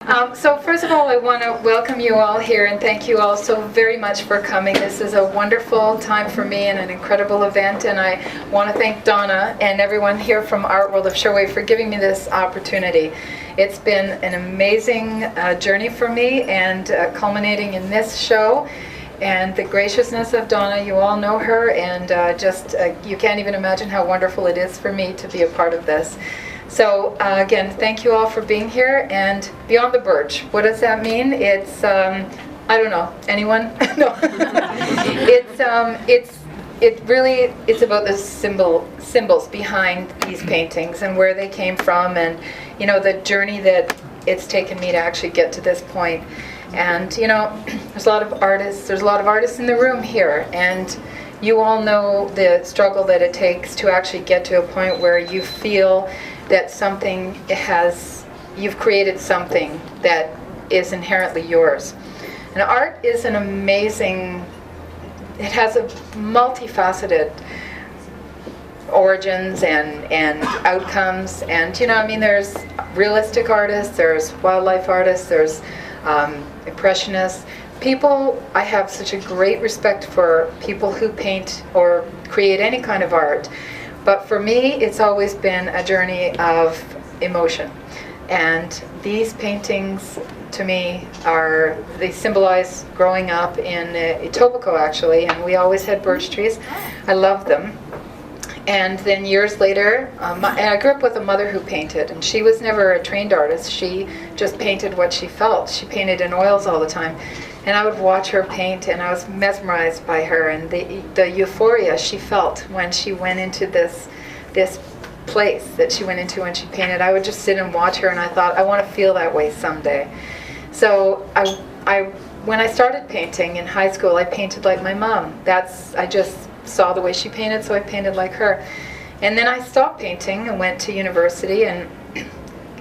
So first of all, I want to welcome you all here and thank you all so very much for coming. This is a wonderful time for me and an incredible event, and I want to thank Donna and everyone here from Artworld of Sherway for giving me this opportunity. It's been an amazing journey for me, and culminating in this show. And the graciousness of Donna, you all know her, and you can't even imagine how wonderful it is for me to be a part of this. So again, thank you all for being here. And Beyond the Birch, what does that mean? It's, I don't know, anyone? No. It's about the symbols behind these paintings and where they came from, and you know, the journey that it's taken me to actually get to this point. And you know, there's a lot of artists in the room here, and you all know the struggle that it takes to actually get to a point where you feel that you've created something that is inherently yours. And art is an amazing, it has a multifaceted origins and outcomes. And you know, I mean, there's realistic artists, there's wildlife artists, there's impressionists. I have such a great respect for people who paint or create any kind of art. But for me, it's always been a journey of emotion. And these paintings, to me, they symbolize growing up in Etobicoke, actually, and we always had birch trees. I loved them. And then years later, and I grew up with a mother who painted, and she was never a trained artist. She just painted what she felt. She painted in oils all the time. And I would watch her paint, and I was mesmerized by her and the euphoria she felt when she went into this place that she went into when she painted. I would just sit and watch her, and I thought, I want to feel that way someday. So when I started painting in high school, I painted like my mom. I just saw the way she painted, so I painted like her. And then I stopped painting and went to university, and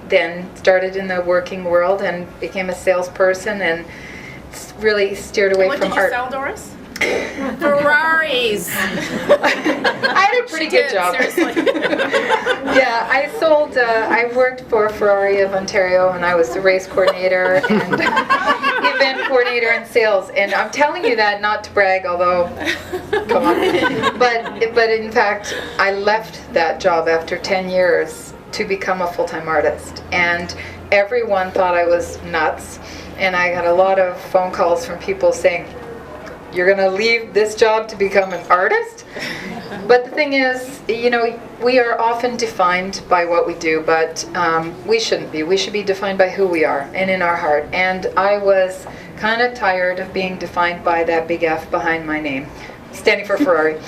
then started in the working world and became a salesperson, and really steered away from art. What did you sell, Doris? Ferraris. I had a pretty good job. Seriously. Yeah, I worked for Ferrari of Ontario, and I was the race coordinator and event coordinator and sales. And I'm telling you that not to brag, although, come on. But in fact, I left that job after 10 years to become a full-time artist. And everyone thought I was nuts. And I got a lot of phone calls from people saying, you're going to leave this job to become an artist? But the thing is, you know, we are often defined by what we do, but we shouldn't be. We should be defined by who we are and in our heart. And I was kind of tired of being defined by that big F behind my name, standing for Ferrari.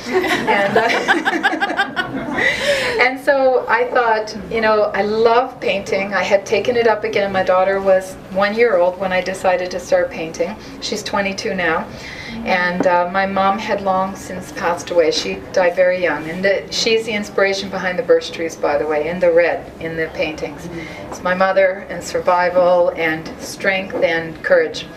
And so I thought, you know, I love painting. I had taken it up again. My daughter was 1 year old when I decided to start painting. She's 22 now. And my mom had long since passed away. She died very young. And she's the inspiration behind the birch trees, by the way, and the red in the paintings. It's my mother, and survival and strength and courage.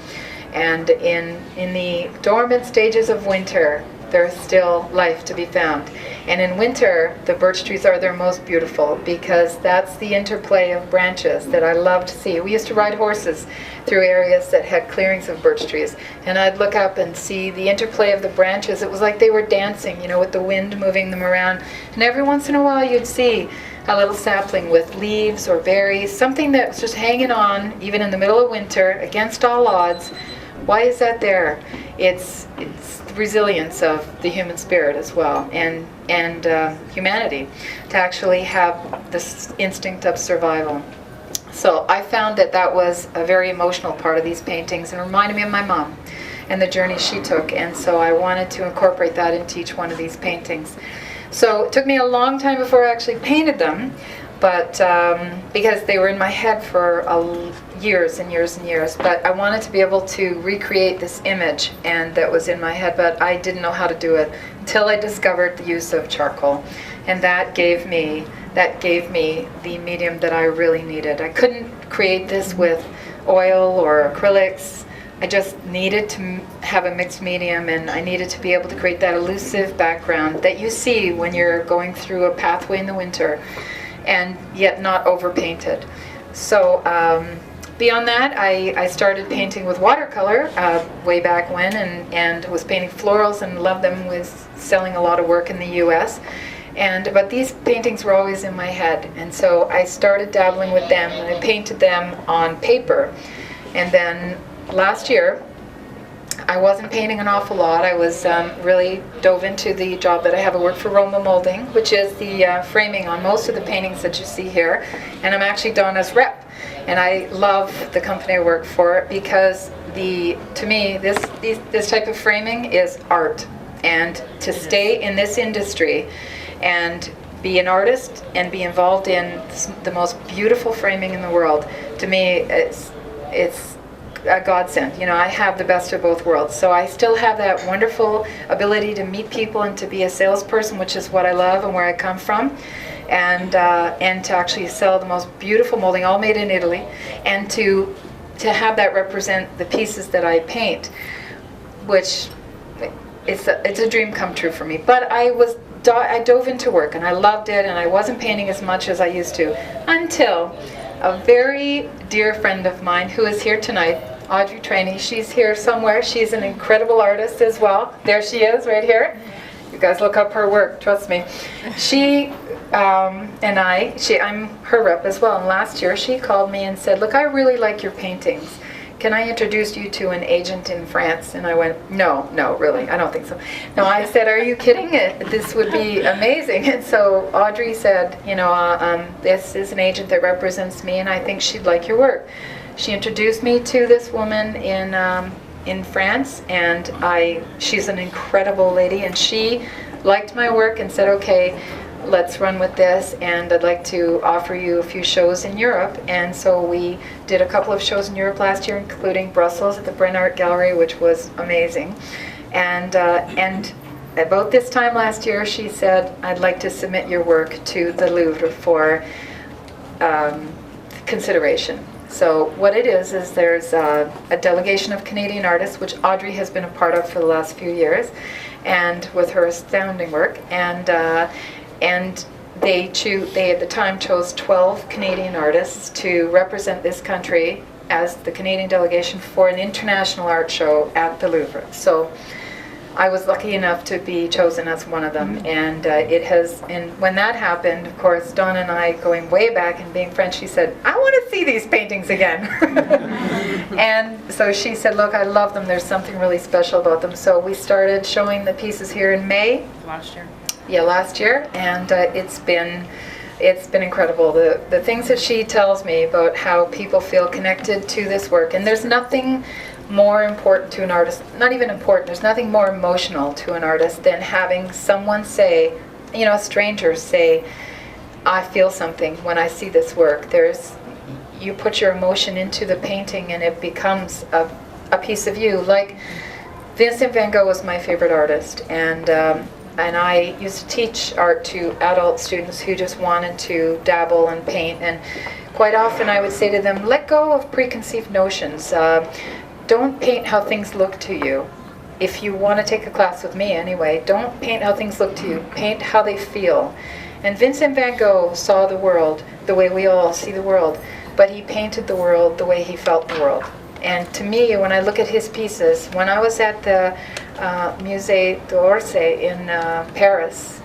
And in the dormant stages of winter, there's still life to be found. And in winter, the birch trees are their most beautiful, because that's the interplay of branches that I love to see. We used to ride horses through areas that had clearings of birch trees, and I'd look up and see the interplay of the branches. It was like they were dancing, you know, with the wind moving them around. And every once in a while you'd see a little sapling with leaves or berries, something that was just hanging on, even in the middle of winter, against all odds. Why is that there? It's the resilience of the human spirit as well, and humanity, to actually have this instinct of survival. So I found that was a very emotional part of these paintings, and reminded me of my mom and the journey she took, and so I wanted to incorporate that into each one of these paintings. So it took me a long time before I actually painted them, but because they were in my head for years and years and years. But I wanted to be able to recreate this image and that was in my head, but I didn't know how to do it until I discovered the use of charcoal, and that gave me the medium that I really needed. I couldn't create this with oil or acrylics. I just needed to have a mixed medium, and I needed to be able to create that elusive background that you see when you're going through a pathway in the winter, and yet not overpainted. So beyond that, I started painting with watercolor way back when, and was painting florals and loved them. Was selling a lot of work in the U.S. But these paintings were always in my head, and so I started dabbling with them, and I painted them on paper. And then last year, I wasn't painting an awful lot. I was really dove into the job that I have. I work for Roma Molding, which is the framing on most of the paintings that you see here. And I'm actually Donna's rep. And I love the company I work for because to me, this type of framing is art. And to stay in this industry and be an artist and be involved in the most beautiful framing in the world, to me, it's a godsend. You know, I have the best of both worlds. So I still have that wonderful ability to meet people and to be a salesperson, which is what I love and where I come from, and to actually sell the most beautiful molding, all made in Italy, and to have that represent the pieces that I paint, which it's a dream come true for me. But I dove into work and I loved it, and I wasn't painting as much as I used to until a very dear friend of mine who is here tonight, Audrey Trainey. She's here somewhere. She's an incredible artist as well. There she is, right here. You guys look up her work, trust me. She I'm her rep as well. And last year she called me and said, "Look, I really like your paintings. Can I introduce you to an agent in France?" And I went, no, really, I don't think so. No, I said, "Are you kidding? This would be amazing." And so Audrey said, this is an agent that represents me, and I think she'd like your work. She introduced me to this woman in France, and she's an incredible lady, and she liked my work and said, "Okay, let's run with this, and I'd like to offer you a few shows in Europe." And so we did a couple of shows in Europe last year, including Brussels at the Bryn Art Gallery, which was amazing. And about this time last year, she said, "I'd like to submit your work to the Louvre for consideration." So what it is there's a delegation of Canadian artists, which Audrey has been a part of for the last few years, and with her astounding work, and they at the time chose 12 Canadian artists to represent this country as the Canadian delegation for an international art show at the Louvre. So I was lucky enough to be chosen as one of them, and when that happened, of course, Donna and I, going way back and being friends, she said, "I want to see these paintings again." And so she said, "Look, I love them. There's something really special about them." So we started showing the pieces here in May. Last year. Yeah, last year, and it's been incredible. The things that she tells me about how people feel connected to this work, and there's nothing more important to an artist, not even important, there's nothing more emotional to an artist than having someone say, a stranger say, "I feel something when I see this work." You put your emotion into the painting and it becomes a piece of you. Like Vincent van Gogh was my favorite artist, and I used to teach art to adult students who just wanted to dabble and paint, and quite often I would say to them, let go of preconceived notions. Don't paint how things look to you. If you want to take a class with me anyway, don't paint how things look to you. Paint how they feel. And Vincent van Gogh saw the world the way we all see the world, but he painted the world the way he felt the world. And to me, when I look at his pieces, when I was at the Musée d'Orsay in Paris,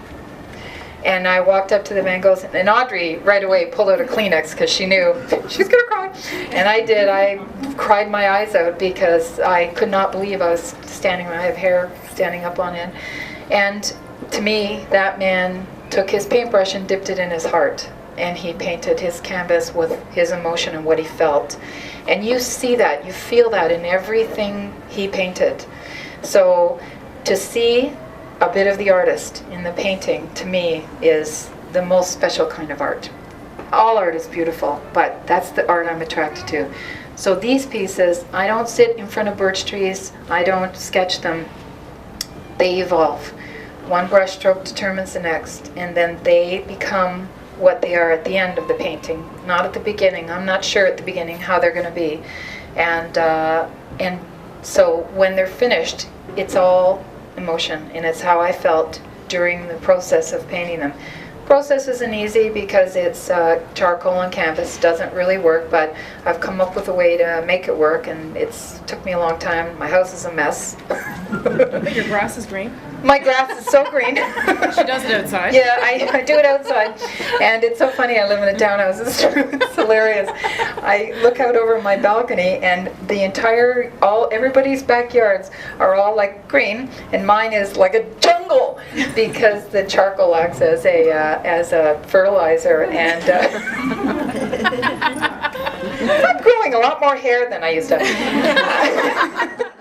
and I walked up to the Van Goghs, and Audrey right away pulled out a Kleenex because she knew she's going to cry. And I did. I cried my eyes out because I could not believe I was standing, I have hair standing up on end. And to me, that man took his paintbrush and dipped it in his heart. And he painted his canvas with his emotion and what he felt. And you see that, you feel that in everything he painted. So to see a bit of the artist in the painting, to me, is the most special kind of art. All art is beautiful, but that's the art I'm attracted to. So these pieces, I don't sit in front of birch trees, I don't sketch them. They evolve. One brush stroke determines the next, and then they become what they are at the end of the painting, not at the beginning. I'm not sure at the beginning how they're going to be. And so when they're finished, it's all emotion, and it's how I felt during the process of painting them. Process isn't easy because it's charcoal and canvas. Doesn't really work, but I've come up with a way to make it work, and it's took me a long time. My house is a mess. But your grass is green. My grass is so green. She does it outside. Yeah, I do it outside, and it's so funny. I live in a townhouse. It's hilarious. I look out over my balcony, and the entire, everybody's backyards are all like green, and mine is like a jungle because the charcoal acts as a fertilizer, and I'm growing a lot more hair than I used to.